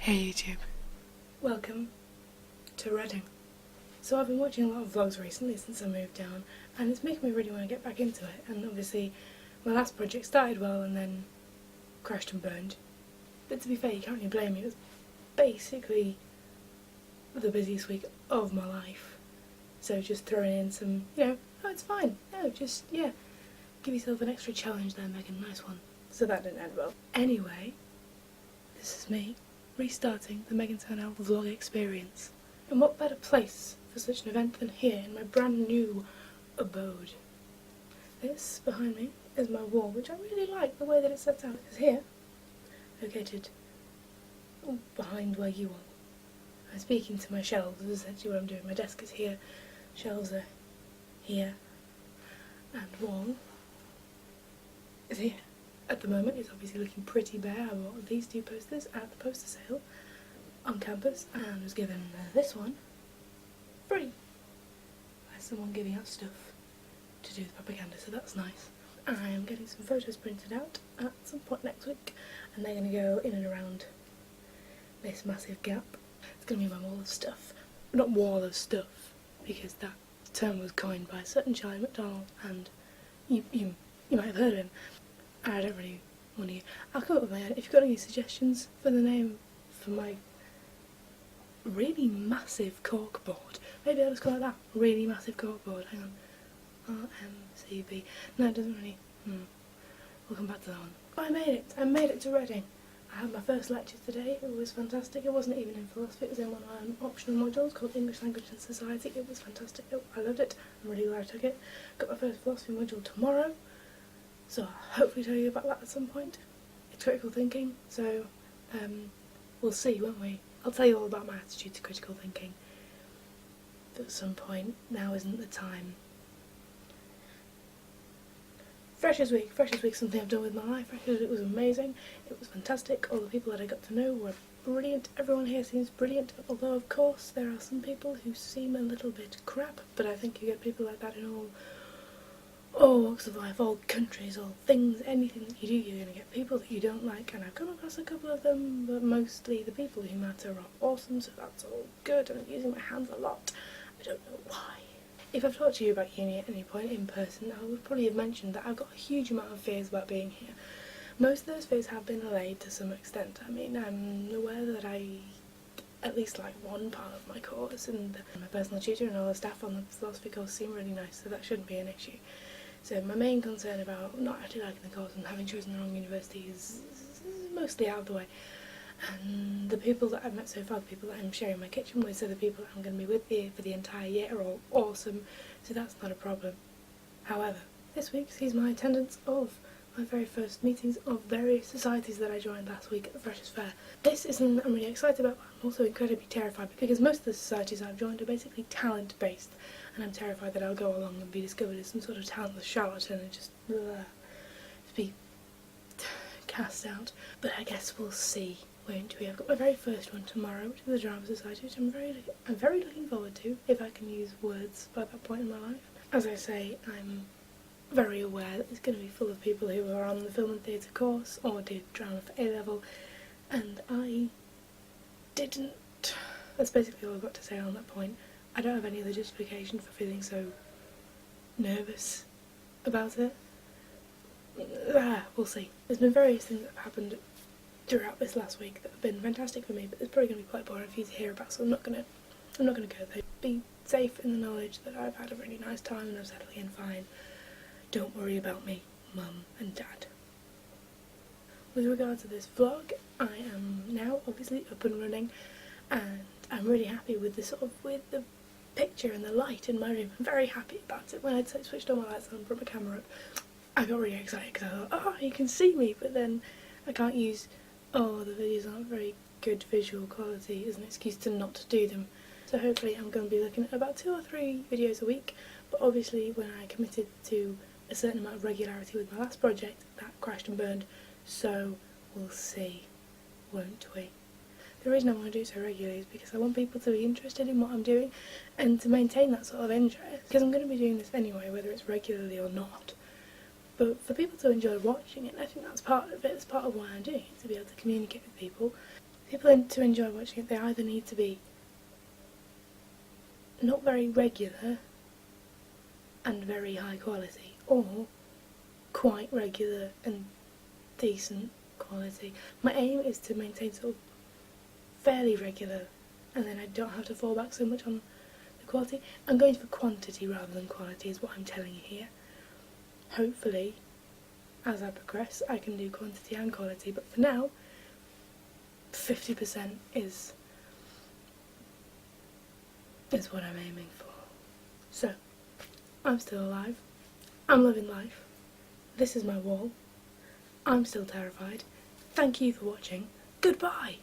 Hey YouTube. Welcome to Reading. So I've been watching a lot of vlogs recently since I moved down, and it's making me really want to get back into it. And obviously my last project started well and then crashed and burned. But to be fair, you can't really blame me. It was basically the busiest week of my life. So just throwing in some, oh, it's fine. No, just, give yourself an extra challenge there, Megan. Nice one. So that didn't end well. Anyway, this is me restarting the Megan Turnell vlog experience. And what better place for such an event than here in my brand new abode. This behind me is my wall, which I really like the way that it's set out. Because here, located behind where you are, I'm speaking to my shelves. This is essentially what I'm doing. My desk is here, shelves are here, and wall is here. At the moment it's obviously looking pretty bare. I bought these two posters at the poster sale on campus and was given this one free by someone giving out stuff to do the propaganda, so that's nice. I am getting some photos printed out at some point next week and they're going to go in and around this massive gap. It's going to be my wall of stuff. Not wall of stuff, because that term was coined by a certain Charlie McDonald and you might have heard of him. I don't really want to. I'll come up with my own. If you've got any suggestions for the name for my really massive corkboard, maybe I'll just call it that. Really massive corkboard. Hang on. RMCB. No, it doesn't really. We'll come back to that one. Oh, I made it. I made it to Reading. I had my first lecture today. It was fantastic. It wasn't even in philosophy. It was in one of my optional modules called English Language and Society. It was fantastic. I loved it. I'm really glad I took it. Got my first philosophy module tomorrow. So I'll hopefully tell you about that at some point. It's critical thinking, so we'll see, won't we? I'll tell you all about my attitude to critical thinking. But at some point, now isn't the time. Freshers Week, something I've done with my life. Freshers Week was amazing. It was fantastic. All the people that I got to know were brilliant. Everyone here seems brilliant, although of course there are some people who seem a little bit crap, but I think you get people like that in all walks of life, all countries, all things, anything that you do, you're going to get people that you don't like, and I've come across a couple of them, but mostly the people who matter are awesome, so that's all good, and I'm using my hands a lot. I don't know why. If I've talked to you about uni at any point in person, I would probably have mentioned that I've got a huge amount of fears about being here. Most of those fears have been allayed to some extent. I mean, I'm aware that I at least like one part of my course, and my personal tutor and all the staff on the philosophy course seem really nice, so that shouldn't be an issue. So my main concern about not actually liking the course and having chosen the wrong university is mostly out of the way. And the people that I've met so far, the people that I'm sharing my kitchen with, so the people that I'm going to be with here for the entire year are all awesome, so that's not a problem. However, this week sees my attendance of my very first meetings of various societies that I joined last week at the Freshers' Fair. This is something that I'm really excited about, but I'm also incredibly terrified because most of the societies I've joined are basically talent-based, and I'm terrified that I'll go along and be discovered as some sort of talentless charlatan and just be cast out. But I guess we'll see, won't we? I've got my very first one tomorrow, which is the Drama Society, which I'm very looking forward to, if I can use words by that point in my life. As I say, I'm very aware that it's going to be full of people who are on the film and theatre course or did drama for A-level, and I didn't. That's basically all I've got to say on that point. I don't have any other justification for feeling so nervous about it. We'll see. There's been various things that have happened throughout this last week that have been fantastic for me, but it's probably going to be quite boring for you to hear about, so I'm not going to go there. Be safe in the knowledge that I've had a really nice time and I'm settling in fine. Don't worry about me, Mum and Dad. With regard to this vlog, I am now obviously up and running, and I'm really happy with the picture and the light in my room. I'm very happy about it. When I switched all my lights on and brought my camera up, I got really excited because I thought, oh, you can see me, but then I can't use, the videos aren't very good visual quality as an excuse to not do them. So hopefully I'm going to be looking at about 2 or 3 videos a week, but obviously when I committed to a certain amount of regularity with my last project, that crashed and burned, so we'll see, won't we? The reason I want to do so regularly is because I want people to be interested in what I'm doing and to maintain that sort of interest, because I'm going to be doing this anyway, whether it's regularly or not. But for people to enjoy watching it, I think that's part of it, it's part of why I'm doing it, to be able to communicate with people people to enjoy watching it, they either need to be not very regular and very high quality, or quite regular and decent quality. My aim is to maintain sort of fairly regular, and then I don't have to fall back so much on the quality. I'm going for quantity rather than quality is what I'm telling you here. Hopefully, as I progress, I can do quantity and quality, but for now, 50% is what I'm aiming for. So, I'm still alive, I'm living life, this is my wall, I'm still terrified. Thank you for watching, goodbye!